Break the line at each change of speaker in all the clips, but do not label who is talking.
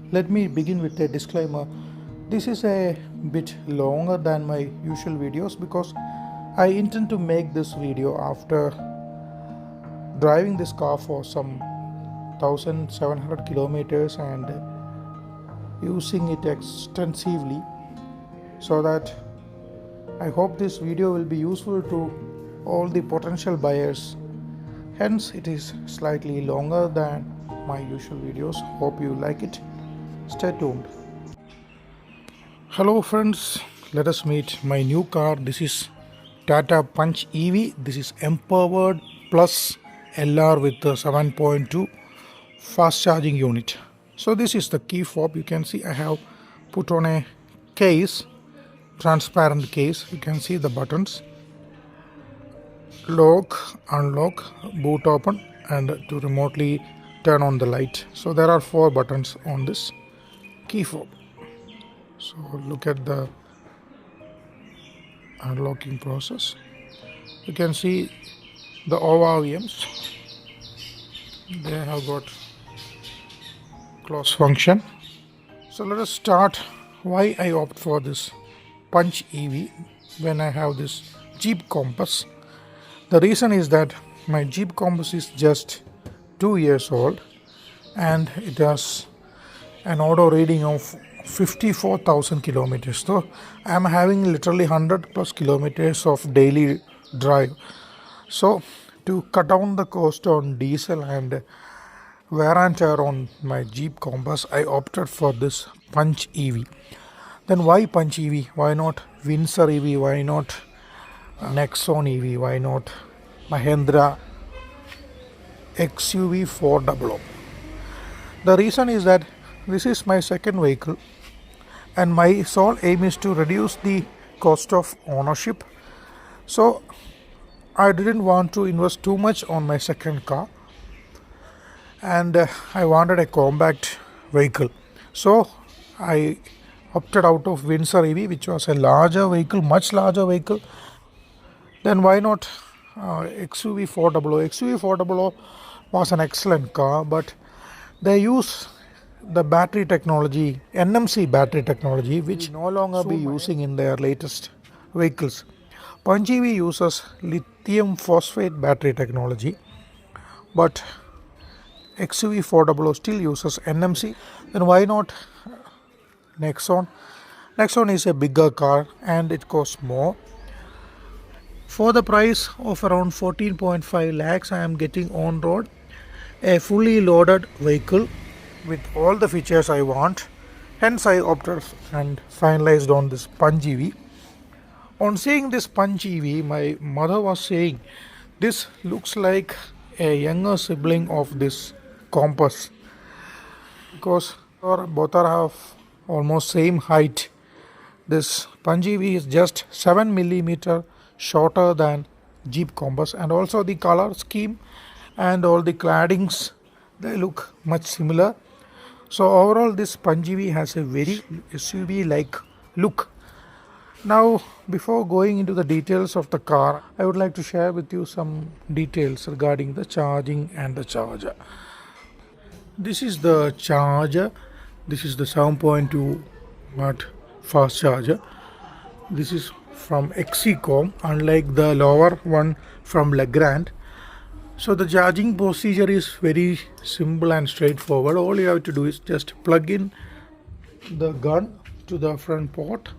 Let me begin with a disclaimer. This is a bit longer than my usual videos because I intend to make this video after driving this car for some 1700 kilometers and using it extensively, so that I hope this video will be useful to all the potential buyers. Hence, it is slightly longer than my usual videos. Hope you like it. Stay tuned. Hello friends, let us meet my new car. This is Tata Punch EV. This is empowered plus LR with a 7.2 fast charging unit. So this is the key fob. You can see I have put on a case, transparent case. You can see the buttons: lock, unlock, boot open, and to remotely turn on the light. So there are 4 buttons on this key fob. So look at the unlocking process. You can see the ORVMs. They have got close function. So let us start why I opt for this Punch EV when I have this Jeep Compass. The reason is that my Jeep Compass is just 2 years old and it has an auto reading of 54,000 kilometers. So I am having literally 100 plus kilometers of daily drive. So to cut down the cost on diesel and wear and tear on my Jeep Compass, I opted for this Punch EV. Then why Punch EV? Why not Windsor EV? Why not Nexon EV? Why not Mahindra XUV 400? The reason is that this is my second vehicle and my sole aim is to reduce the cost of ownership. So I didn't want to invest too much on my second car, and I wanted a compact vehicle. So I opted out of Windsor EV, which was a larger vehicle, much larger vehicle. Then why not XUV 400? XUV 400 was an excellent car, but they use the battery technology, NMC battery technology, which no longer be using in their latest vehicles. Punch EV uses lithium phosphate battery technology, but XUV 400 still uses NMC. Then why not Nexon? Nexon is a bigger car and it costs more. For the price of around 14.5 lakhs, I am getting on road a fully loaded vehicle with all the features I want. Hence I opted and finalized on this Punch EV. On seeing this Punch EV, my mother was saying this looks like a younger sibling of this Compass, because both are have almost same height. This Punch EV is just 7 millimeter shorter than Jeep Compass, and also the color scheme and all the claddings, they look much similar. So overall this Punch EV has a very SUV like look. Now before going into the details of the car, I would like to share with you some details regarding the charging and the charger. This is the charger. This is the 7.2 watt fast charger. This is from Exicom, unlike the lower one from Legrand. So the charging procedure is very simple and straightforward. All you have to do is just plug in the gun to the front port,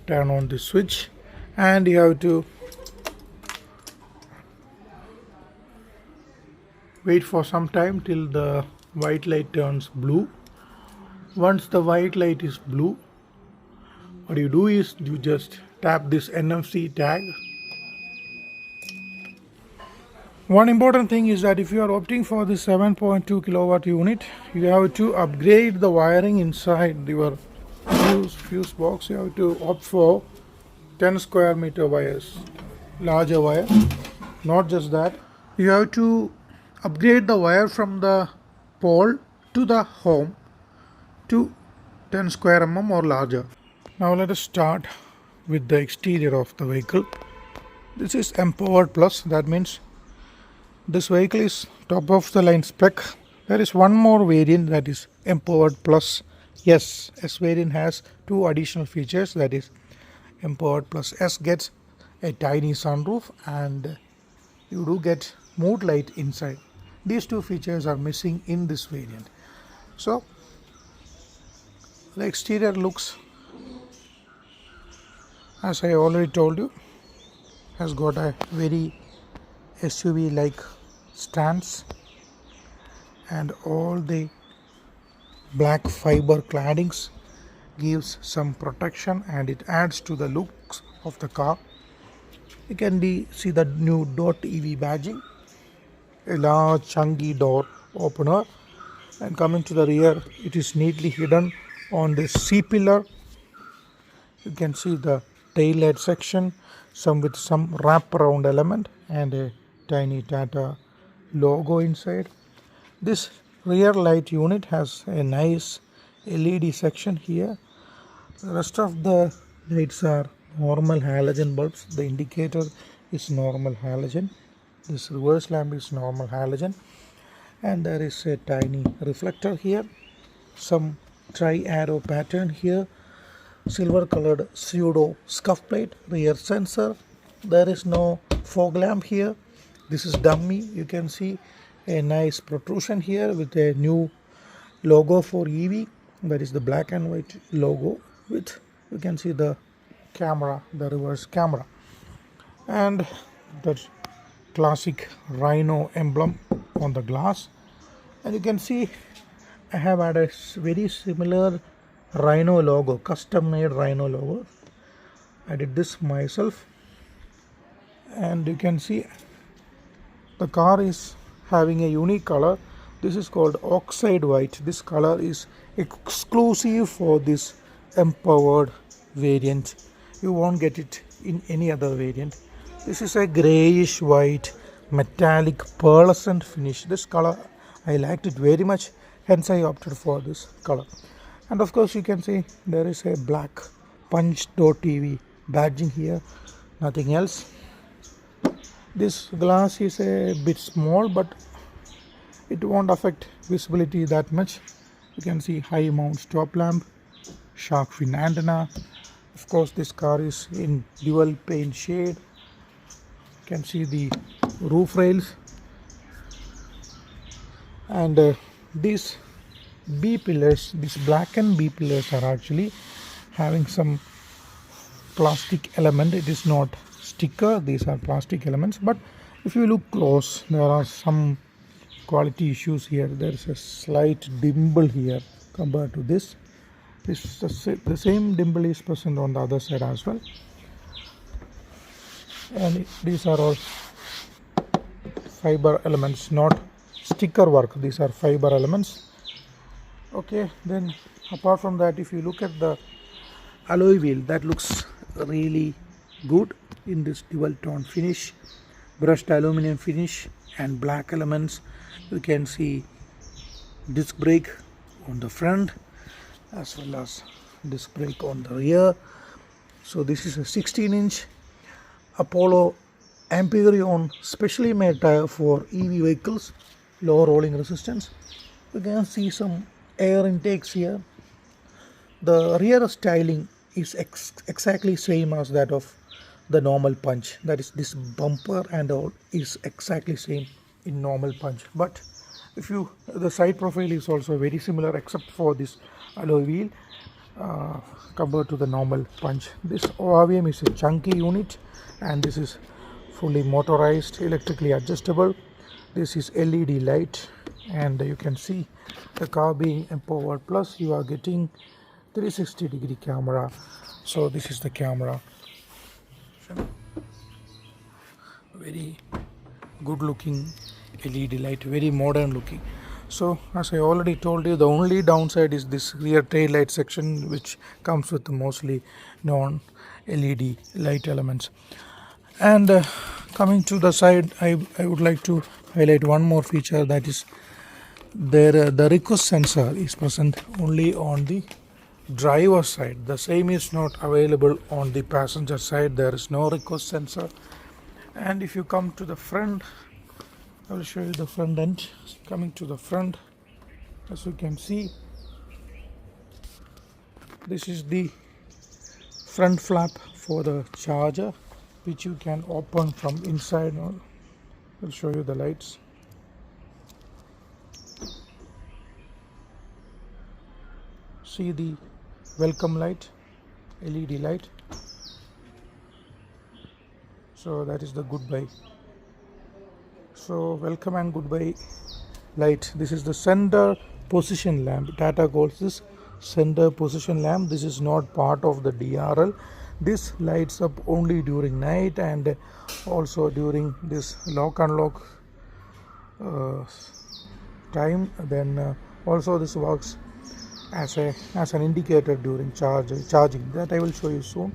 turn on the switch, and you have to wait for some time till the white light turns blue. Once the white light is blue, what you do is you just tap this NFC tag. One important thing is that if you are opting for the 7.2 kilowatt unit, you have to upgrade the wiring inside your fuse box. You have to opt for 10 square meter wires, larger wire. Not just that, you have to upgrade the wire from the pole to the home to 10 square mm or larger. Now let us start with the exterior of the vehicle. This is Empowered Plus. That means this vehicle is top of the line spec. There is one more variant, that is Empowered Plus Yes, S variant has two additional features, that is Empowered Plus S gets a tiny sunroof and you do get mood light inside. These two features are missing in this variant. So the exterior looks, as I already told you, has got a very SUV like stance, and all the black fiber claddings gives some protection and it adds to the looks of the car. You can see the new .EV badging, a large chunky door opener, and coming to the rear it is neatly hidden on this C pillar. You can see the tail light section, some with some wraparound element and a tiny Tata logo inside. This rear light unit has a nice LED section here. The rest of the lights are normal halogen bulbs. The indicator is normal halogen. This reverse lamp is normal halogen. And there is a tiny reflector here. Some tri-arrow pattern here. Silver colored pseudo scuff plate, rear sensor. There is no fog lamp here. This is dummy. You can see a nice protrusion here with a new logo for EV. That is the black and white logo with, you can see the camera, the reverse camera, and the classic Rhino emblem on the glass. And you can see I have had a very similar Rhino logo, custom made Rhino logo. I did this myself, and you can see the car is having a unique color. This is called oxide white. This color is exclusive for this empowered variant. You won't get it in any other variant. This is a grayish white metallic pearlescent finish. This color I liked it very much, hence I opted for this color. And of course you can see there is a black Punch EV badging here, nothing else. This glass is a bit small, but it won't affect visibility that much. You can see high mount stop lamp, shark fin antenna. Of course this car is in dual paint shade. You can see the roof rails, and these B pillars, these blackened B pillars are actually having some plastic element. It is not sticker, these are plastic elements, but if you look close there are some quality issues here. There is a slight dimple here compared to this. The same dimple is present on the other side as well, and these are all fiber elements, not sticker work. These are fiber elements. Okay, then apart from that, if you look at the alloy wheel, that looks really good in this dual tone finish, brushed aluminum finish and black elements. You can see disc brake on the front as well as disc brake on the rear. So this is a 16-inch Apollo Amperion specially made tire for EV vehicles, low rolling resistance. You can see some air intakes here. The rear styling is exactly same as that of the normal Punch. That is, this bumper and all is exactly same in normal Punch. But if you, the side profile is also very similar except for this alloy wheel compared to the normal Punch. This ORVM is a chunky unit, and this is fully motorized, electrically adjustable. This is LED light, and you can see the car being empowered plus you are getting 360-degree camera. So this is the camera, very good looking LED light, very modern looking. So as I already told you, the only downside is this rear tail light section, which comes with mostly non LED light elements. And coming to the side, I would like to highlight one more feature, that is there the request sensor is present only on the driver's side. The same is not available on the passenger side. There is no request sensor. And if you come to the front, I will show you the front end. Coming to the front, as you can see, This is the front flap for the charger, which you can open from inside. I'll show you the lights. See the welcome light, LED light. So that is the goodbye. So welcome and goodbye light. This is the center position lamp. Tata calls this center position lamp. This is not part of the DRL. This lights up only during night and also during this lock unlock time. Then also this works as an indicator during charging. That I will show you soon.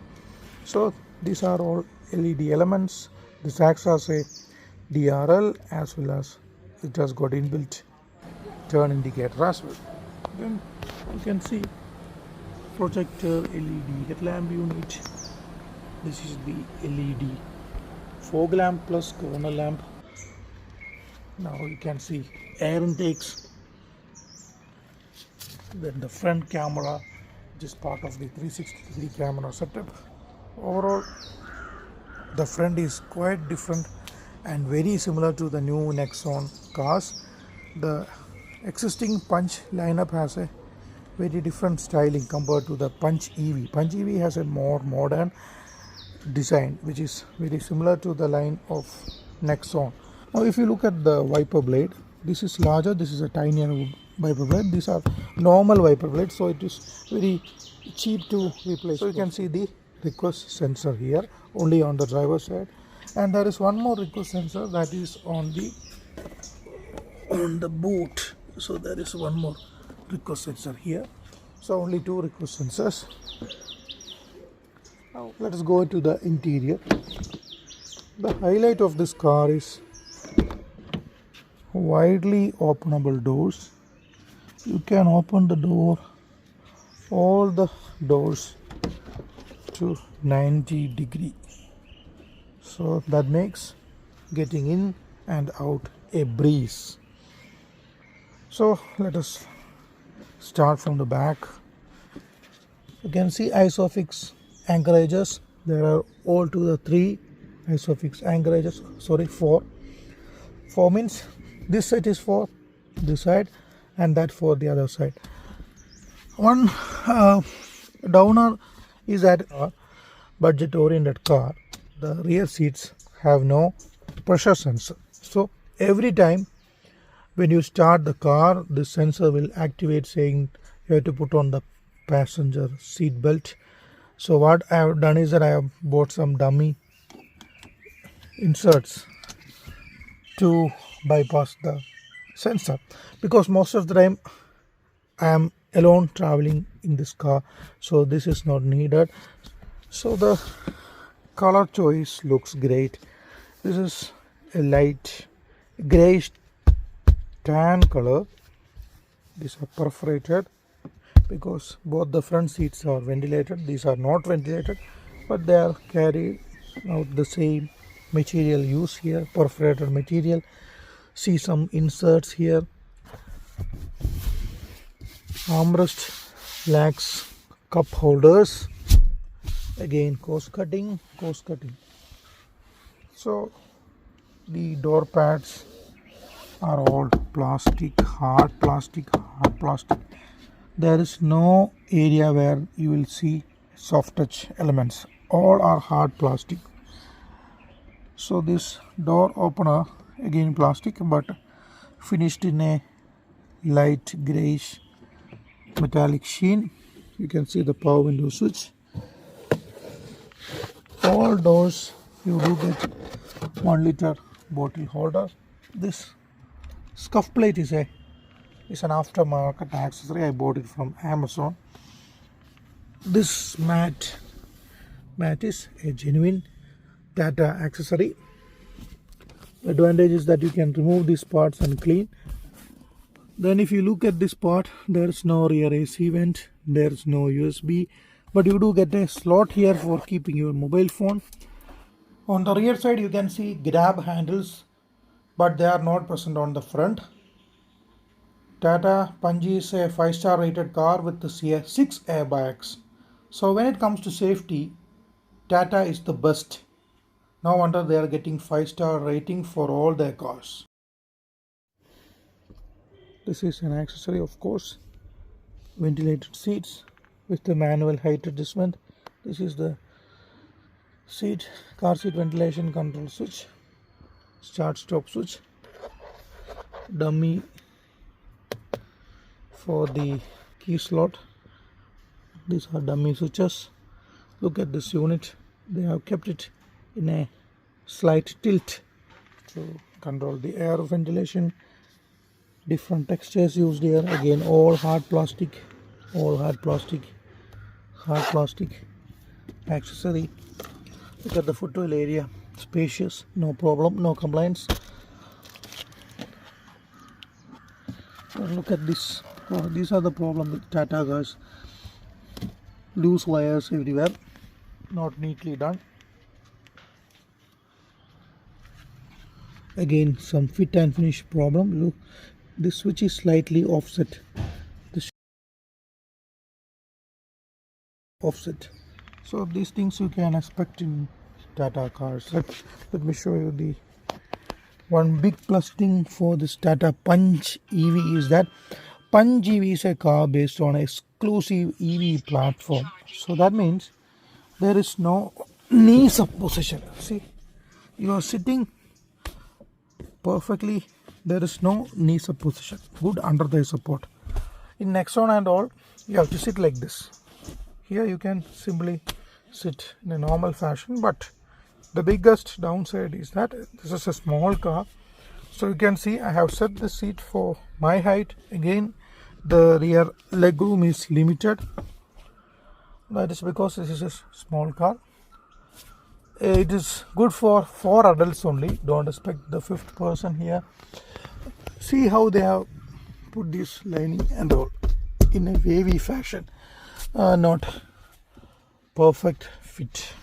So these are all LED elements. This acts as a DRL as well as it has got inbuilt turn indicator as well. Then you can see projector LED headlamp unit. This is the LED fog lamp plus corner lamp. Now you can see air intakes. Then the front camera, which is part of the 360-degree camera setup. Overall, the front is quite different and very similar to the new Nexon cars. The existing Punch lineup has a very different styling compared to the Punch EV. Punch EV has a more modern design, which is very similar to the line of Nexon. Now, if you look at the wiper blade, this is larger, this is a tinier wiper blade. These are normal wiper blades, so it is very cheap to replace. So you can see the request sensor here only on the driver's side, and there is one more request sensor that is on the boot. So there is one more request sensor here. So only two request sensors. Now let us go to the interior. The highlight of this car is widely openable doors. You can open the door, all the doors to 90 degree. So that makes getting in and out a breeze. So let us start from the back. You can see ISOFIX anchorages. There are all to the three ISOFIX anchorages. Sorry, four. Four means this set is for this side and that for the other side. One downer is that a budget oriented car, the rear seats have no pressure sensor. So every time when you start the car, this sensor will activate saying you have to put on the passenger seat belt. So what I have done is that I have bought some dummy inserts to bypass the sensor, because most of the time I am alone traveling in this car, so this is not needed. So the color choice looks great. This is a light grayish tan color. These are perforated because both the front seats are ventilated. These are not ventilated, but they are carried out the same material used here, perforated material. See some inserts here. Armrest lacks cup holders. Again, coast cutting. So the door pads are all plastic, hard plastic. There is no area where you will see soft touch elements. All are hard plastic. So this door opener, again plastic, but finished in a light grayish metallic sheen. You can see the power window switch. All doors you do get 1 liter bottle holder. This scuff plate is an aftermarket accessory. I bought it from Amazon. This mat is a genuine Tata accessory. The advantage is that you can remove these parts and clean. Then if you look at this part, there is no rear AC vent, there is no USB, but you do get a slot here for keeping your mobile phone. On the rear side you can see grab handles, but they are not present on the front. Tata Punch is a 5-star rated car with 6 airbags. So when it comes to safety, Tata is the best. No wonder they are getting 5-star rating for all their cars. This is an accessory, of course. Ventilated seats with the manual height adjustment. This is the car seat ventilation control switch, start stop switch, dummy for the key slot. These are dummy switches. Look at this unit. They have kept it in a slight tilt to control the air ventilation. Different textures used here. Again, all hard plastic accessory. Look at the footwell area. Spacious, no problem, no complaints. And look at this. These are the problem with Tata cars. Loose wires everywhere, not neatly done. Again, some fit and finish problem. Look, this switch is slightly offset. So these things you can expect in Tata cars. Let me show you the one big plus thing for this Tata Punch EV is that Punch EV is a car based on an exclusive EV platform. So that means there is no knee supposition. See, you are sitting perfectly. There is no knee supposition. Good under the support. In Nexon and all, you have to sit like this. Here you can simply sit in a normal fashion, but the biggest downside is that this is a small car. So you can see I have set the seat for my height. Again, the rear legroom is limited. That is because this is a small car. It is good for 4 adults only. Don't expect the 5th person here. See how they have put this lining and all in a wavy fashion. Not perfect fit.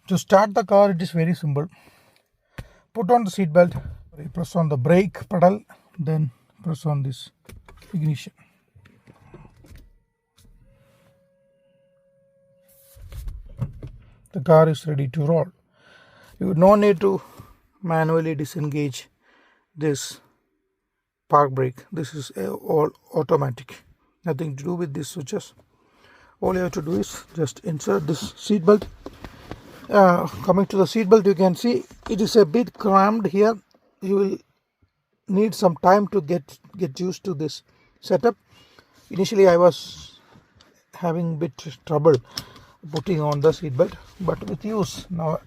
To start the car, it is very simple. Put on the seat belt, press on the brake pedal, then press on this ignition. The car is ready to roll. You no need to manually disengage this park brake. This is all automatic. Nothing to do with these switches. All you have to do is just insert this seat belt. Coming to the seat belt, you can see it is a bit cramped here. You will need some time to get used to this setup. Initially I was having a bit trouble putting on the seat belt, but with use now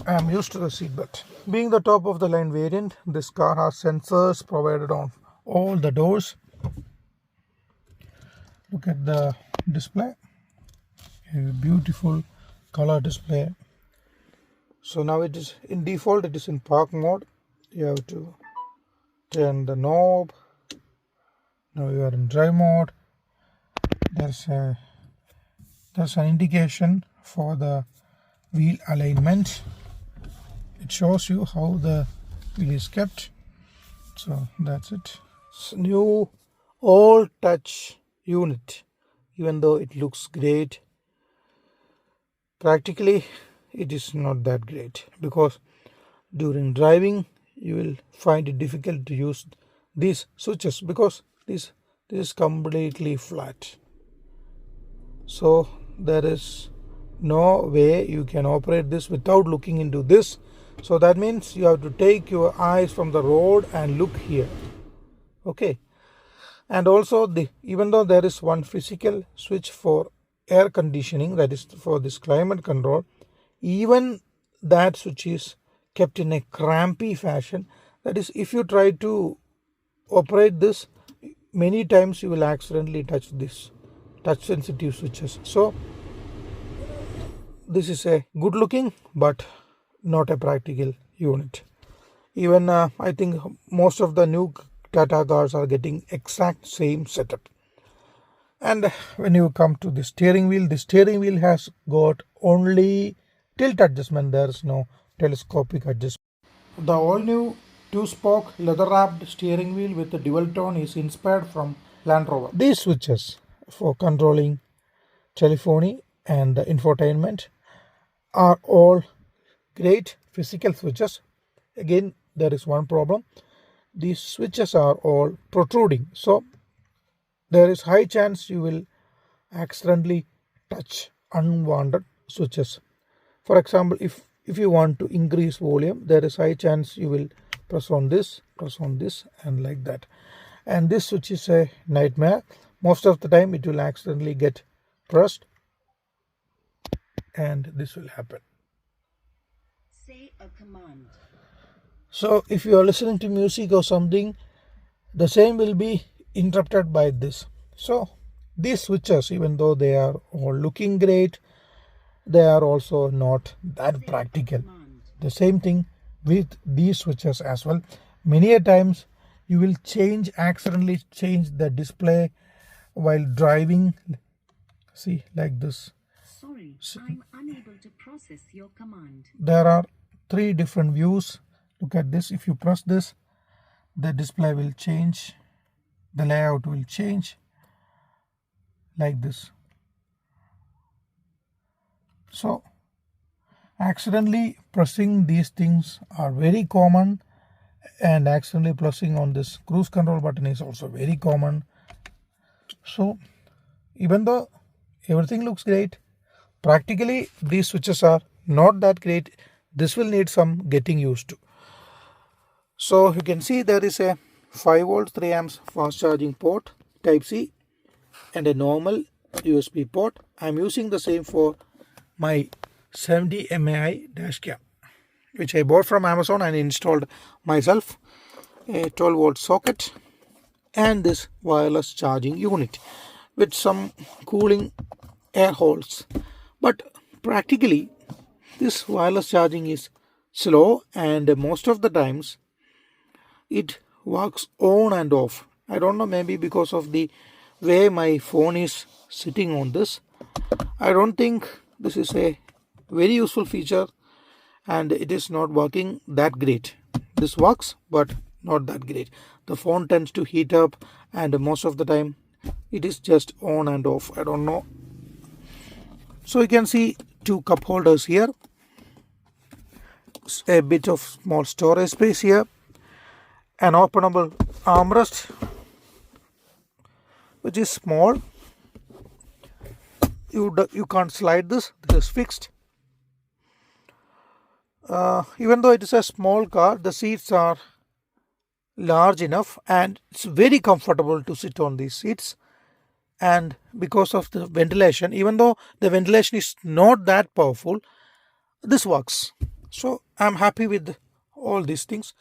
I am used to the seat belt. Being the top of the line variant, this car has sensors provided on all the doors. Look at the display, a beautiful color display. So now it is in default, it is in park mode. You have to turn the knob. Now you are in drive mode. There's an indication for the wheel alignment. It shows you how the wheel is kept. So that's it. It's new all touch unit. Even though it looks great, practically it is not that great, because during driving you will find it difficult to use these switches because this is completely flat. So there is no way you can operate this without looking into this. So that means you have to take your eyes from the road and look here. Okay. And also even though there is one physical switch for air conditioning, that is for this climate control, even that switch is kept in a crampy fashion. That is, if you try to operate this, many times you will accidentally touch this touch sensitive switches. So this is a good looking but not a practical unit. Even I think most of the new Tata cars are getting exact same setup. And when you come to the steering wheel has got only tilt adjustment. There is no telescopic adjustment. The all-new two-spoke leather-wrapped steering wheel with the dual tone is inspired from Land Rover. These switches for controlling telephony and the infotainment are all great physical switches. Again, there is one problem. These switches are all protruding, so there is high chance you will accidentally touch unwanted switches. For example, if you want to increase volume, there is high chance you will press on this, and like that. And this switch is a nightmare. Most of the time it will accidentally get pressed and this will happen.
Say a command.
So if you are listening to music or something, the same will be interrupted by this. So these switches, even though they are all looking great, they are also not that practical. The same thing with these switches as well. Many a times you will accidentally change the display while driving. See, like this.
Sorry, I'm unable to process your command.
There are 3 different views. Look at this. If you press this, the display will change, the layout will change like this. So accidentally pressing these things are very common, and accidentally pressing on this cruise control button is also very common. So even though everything looks great, practically these switches are not that great. This will need some getting used to. So you can see there is a 5 volts 3 amps fast charging port type C and a normal USB port. I am using the same for my 70 mAh dash cam, which I bought from Amazon and installed myself. A 12 volt socket and this wireless charging unit with some cooling air holes. But practically this wireless charging is slow, and most of the times it works on and off. I don't know, maybe because of the way my phone is sitting on this. I don't think this is a very useful feature, and it is not working that great. This works but not that great. The phone tends to heat up, and most of the time it is just on and off. I don't know. So you can see 2 cup holders here, a bit of small storage space here, an openable armrest which is small. You can't slide this. This is fixed. Even though it is a small car, the seats are large enough and it's very comfortable to sit on these seats. And because of the ventilation, even though the ventilation is not that powerful, this works. So I'm happy with all these things.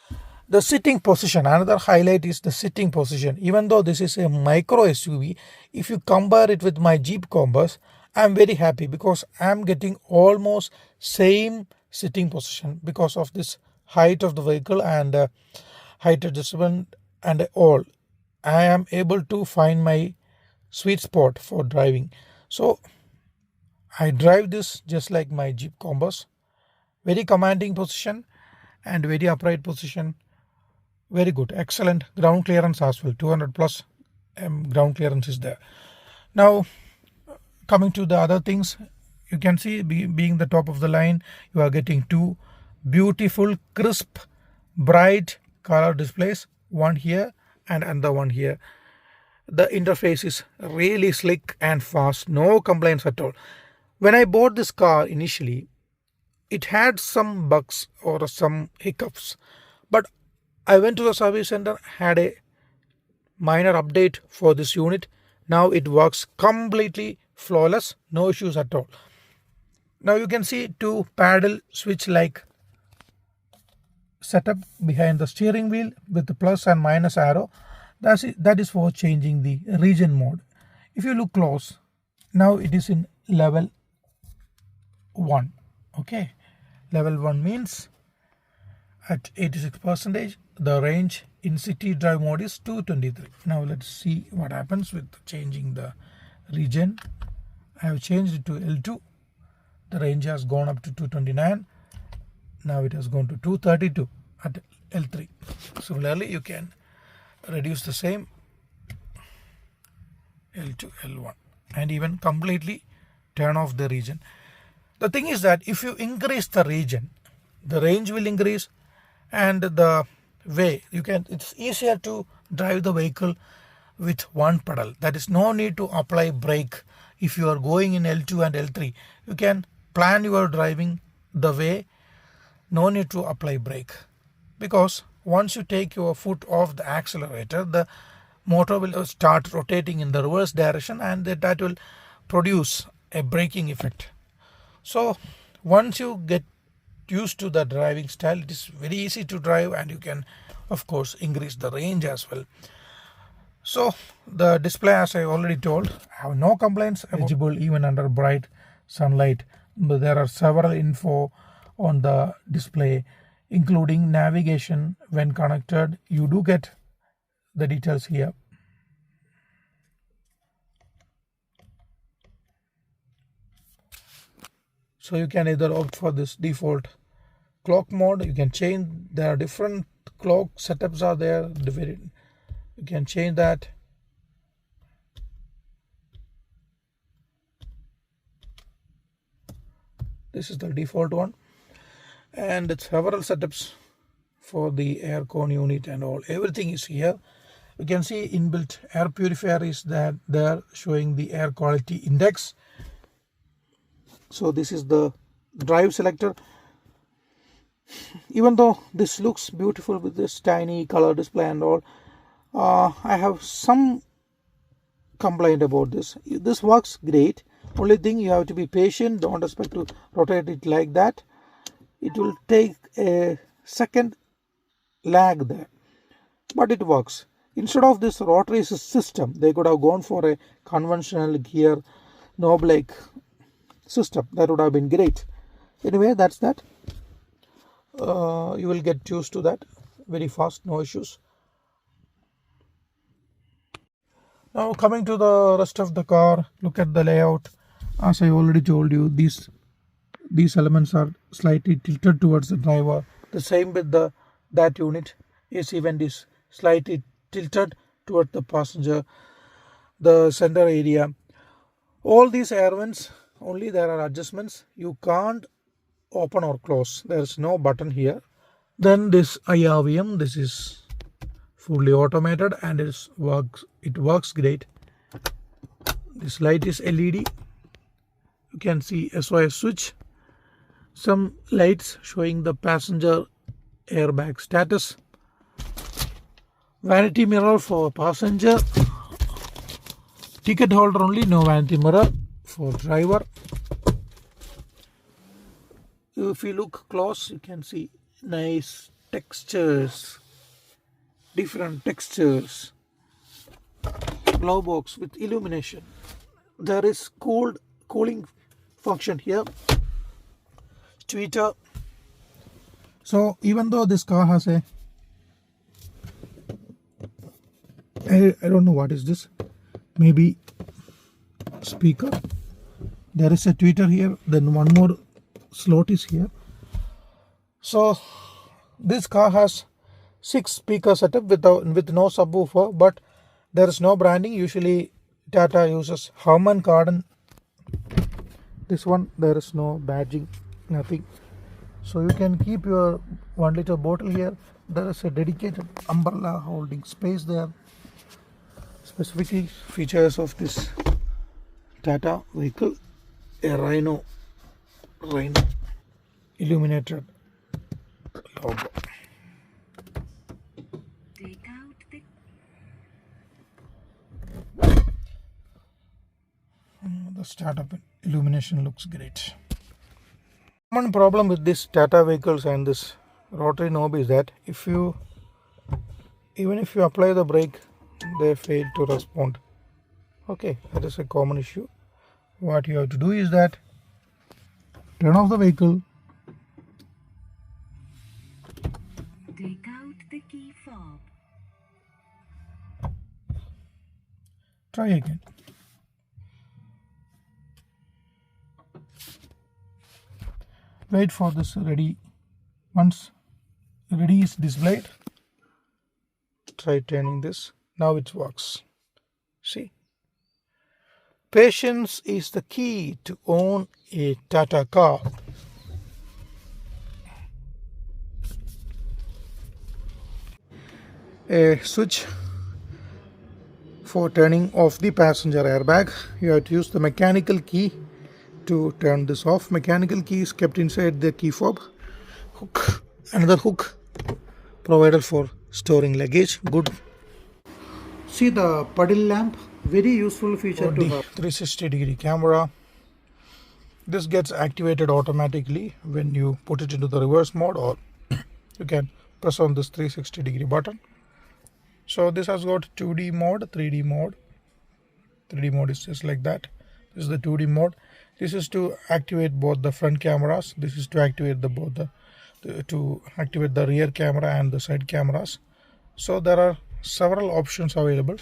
The sitting position, another highlight is the sitting position. Even though this is a micro SUV, if you compare it with my Jeep Compass, I'm very happy because I'm getting almost same sitting position because of this height of the vehicle and height adjustment and all. I am able to find my sweet spot for driving. So I drive this just like my Jeep Compass. Very commanding position and very upright position. Very good. Excellent ground clearance as well. 200 plus ground clearance is there. Now coming to the other things, you can see being the top of the line, you are getting 2 beautiful crisp bright color displays, one here and another one here. The interface is really slick and fast, no complaints at all. When I bought this car initially, it had some bugs or some hiccups, but I went to the service center, had a minor update for this unit. Now it works completely flawless, no issues at all. Now you can see 2 paddle switch like setup behind the steering wheel with the plus and minus arrow. That is for changing the region mode. If you look close, now it is in level 1. Okay, level 1 means at 86%, the range in city drive mode is 223. Now let's see what happens with changing the region. I have changed it to L2. The range has gone up to 229. Now it has gone to 232 at L3. Similarly, you can reduce the same L2, L1, and even completely turn off the region. The thing is that if you increase the region, the range will increase, and the way it's easier to drive the vehicle with one pedal. That is, no need to apply brake. If you are going in L2 and L3, you can plan your driving the way, no need to apply brake, because once you take your foot off the accelerator, the motor will start rotating in the reverse direction, and that will produce a braking effect. So once you get used to the driving style, it is very easy to drive, and you can of course increase the range as well. So the display, as I already told, I have no complaints. Legible even under bright sunlight. But there are several info on the display, including navigation. When connected, you do get the details here. So you can either opt for this default clock mode. You can change. There are different clock setups are there. You can change that. This is the default one, and it's several setups for the air con unit and all. Everything is here. You can see inbuilt air purifier is there showing the air quality index. So this is the drive selector. Even though this looks beautiful with this tiny color display and all, I have some complaint about this. This works great. Only thing, you have to be patient. Don't expect to rotate it like that. It will take a second lag there, but it works. Instead of this rotary system, they could have gone for a conventional gear knob like system. That would have been great. Anyway, that's that. You will get used to that very fast, no issues. Now coming to the rest of the car, look at the layout. As I already told you, these elements are slightly tilted towards the driver. The same with that unit. AC vent is slightly tilted toward the passenger. The center area. All these air vents, only there are adjustments. You can't open or close. There is no button here. Then this IRVM, this is fully automated, and it works great. This light is LED. You can see SOS switch. Some lights showing the passenger airbag status. Vanity mirror for passenger. Ticket holder only, no vanity mirror for driver. If you look close, you can see nice textures, different textures. Glove box with illumination. There is cooling function here. Tweeter. So even though this car has a, I don't know what is this, maybe speaker. There is a tweeter here, then one more slot is here. So this car has 6 speaker setup with no subwoofer, but there is no branding. Usually Tata uses Harman Kardon. This one, there is no badging, nothing. So you can keep your 1 liter bottle here. There is a dedicated umbrella holding space there. Specifically features of this Tata vehicle, a Rhino illuminated logo.
Take out
The startup illumination looks great. Common problem with this Tata vehicles and this rotary knob is that even if you apply the brake, they fail to respond. Okay, that is a common issue. What you have to do is that turn off the vehicle,
Take out the key fob.
try again. Wait for this ready. Once ready is displayed, try turning this. Now it works. See, patience is the key to own a Tata car. A switch for turning off the passenger airbag. You have to use the mechanical key to turn this off. Mechanical key is kept inside the key fob. Hook, another hook provided for storing luggage. Good. See the puddle lamp, very useful feature to have. 360-degree camera. This gets activated automatically when you put it into the reverse mode, or you can press on this 360-degree button. So this has got 2D mode, 3D mode. 3D mode is just like that. This is the 2D mode. This is to activate both the front cameras. This is to activate to activate the rear camera and the side cameras. So there are several options available.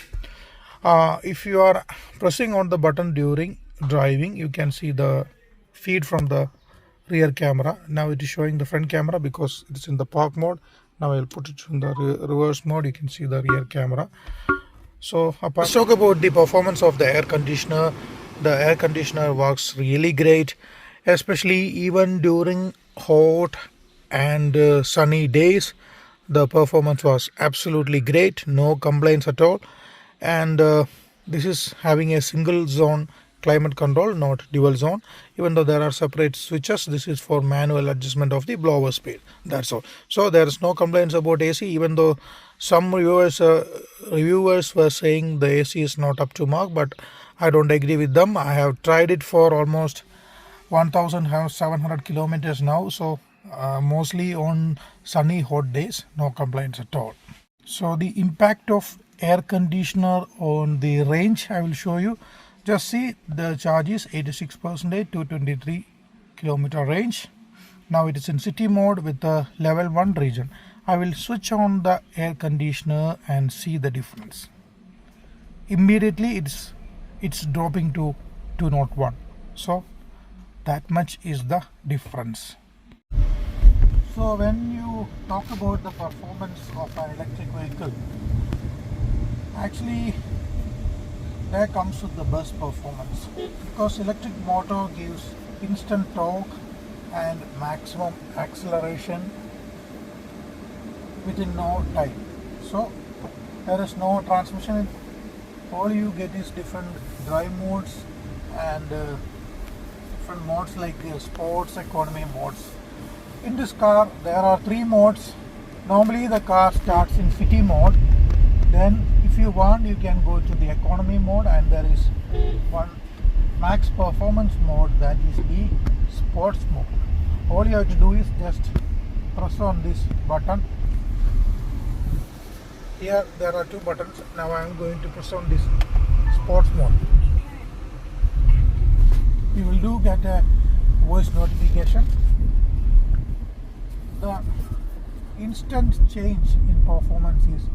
If you are pressing on the button during driving, you can see the feed from the rear camera. Now it is showing the front camera because it is in the park mode. Now I'll put it in the reverse mode. You can see the rear camera. So let's talk about the performance of the air conditioner. The air conditioner works really great, especially even during hot and sunny days. The performance was absolutely great, no complaints at all. And this is having a single zone climate control, not dual zone. Even though there are separate switches, this is for manual adjustment of the blower speed. That's all. So there is no complaints about AC, even though some reviewers were saying the AC is not up to mark, but I don't agree with them. I have tried it for almost 1700 kilometers now, so mostly on sunny hot days, no complaints at all. So the impact of air conditioner on the range I will show you. Just see, the charge is 86%, 223 kilometer range. Now it is in city mode with the level 1 region. I will switch on the air conditioner and see the difference. Immediately it's dropping to 201. So that much is the difference. So when you talk about the performance of an electric vehicle, actually there comes with the best performance, because electric motor gives instant torque and maximum acceleration within no time. So there is no transmission. All you get is different drive modes and different modes like sports, economy modes. In this car there are 3 modes. Normally the car starts in city mode, then if you want you can go to the economy mode, and there is one max performance mode, that is the sports mode. All you have to do is just press on this button. Here there are 2 buttons. Now I am going to press on this sports mode. You will get a voice notification. The instant change in performance is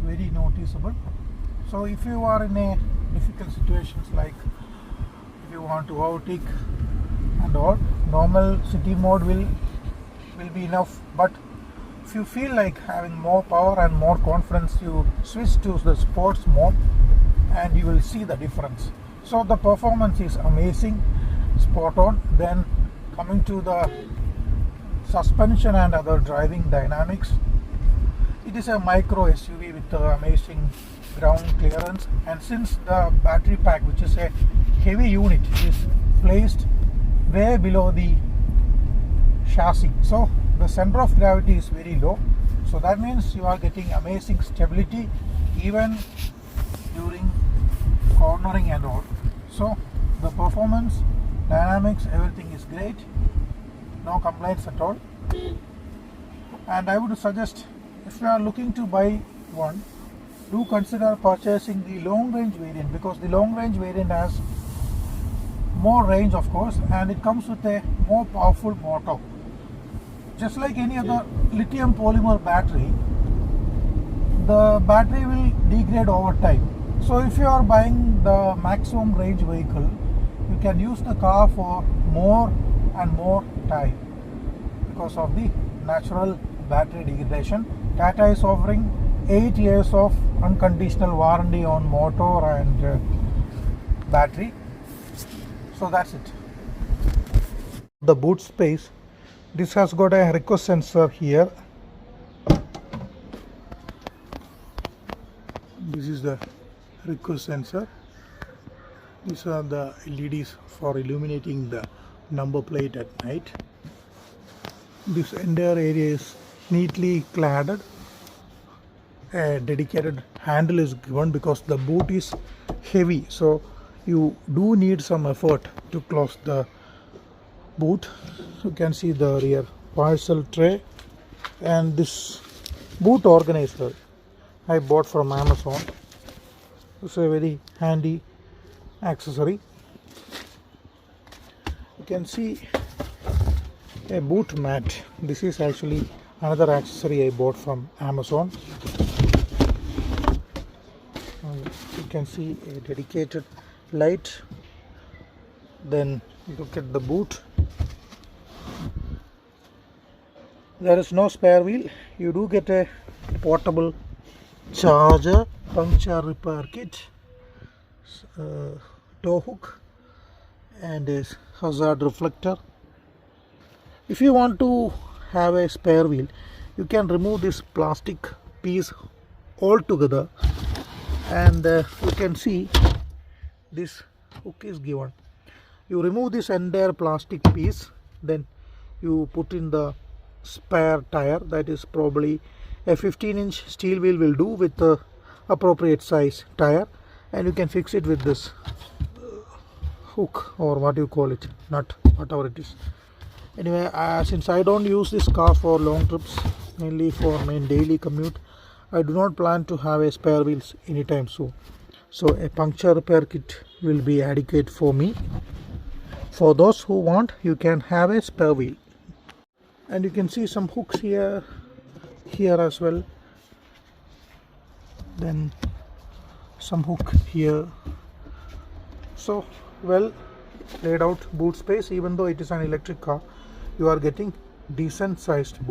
very noticeable. So if you are in a difficult situations, like if you want to overtake and all, normal city mode will be enough. But if you feel like having more power and more confidence, you switch to the sports mode and you will see the difference. So the performance is amazing, spot on. Then coming to the suspension and other driving dynamics, it is a micro SUV with amazing ground clearance, and since the battery pack, which is a heavy unit, is placed way below the chassis, so the center of gravity is very low. So that means you are getting amazing stability even during cornering and all. So the performance, dynamics, everything is great, no complaints at all. And I would suggest, if you are looking to buy one, do consider purchasing the long range variant, because the long range variant has more range of course, and it comes with a more powerful motor. Just like any other lithium polymer battery, the battery will degrade over time. So if you are buying the maximum range vehicle, you can use the car for more and more time. because of the natural battery degradation. Tata is offering 8 years of unconditional warranty on motor and battery. So that's it. The boot space, this has got a request sensor here. This is the request sensor. These are the LEDs for illuminating the number plate at night. This entire area is neatly cladded. A dedicated handle is given because the boot is heavy, so you do need some effort to close the boot. You can see the rear parcel tray, and this boot organizer I bought from Amazon. It's a very handy accessory. You can see a boot mat. This is actually another accessory I bought from Amazon. You can see a dedicated light. Then look at the boot. There is no spare wheel. You do get a portable charger, puncture repair kit, tow hook, and a hazard reflector. If you want to have a spare wheel, you can remove this plastic piece altogether, and you can see this hook is given. You remove this entire plastic piece, then you put in the spare tire. That is probably a 15-inch steel wheel will do with the appropriate size tire, and you can fix it with this hook, or what you call it, nut, whatever it is. Anyway, since I don't use this car for long trips, mainly for my daily commute, I do not plan to have a spare wheels anytime soon. So a puncture repair kit will be adequate for me. For those who want, you can have a spare wheel. And you can see some hooks here as well. Then some hook here. So well laid out boot space. Even though it is an electric car, you are getting decent sized boot.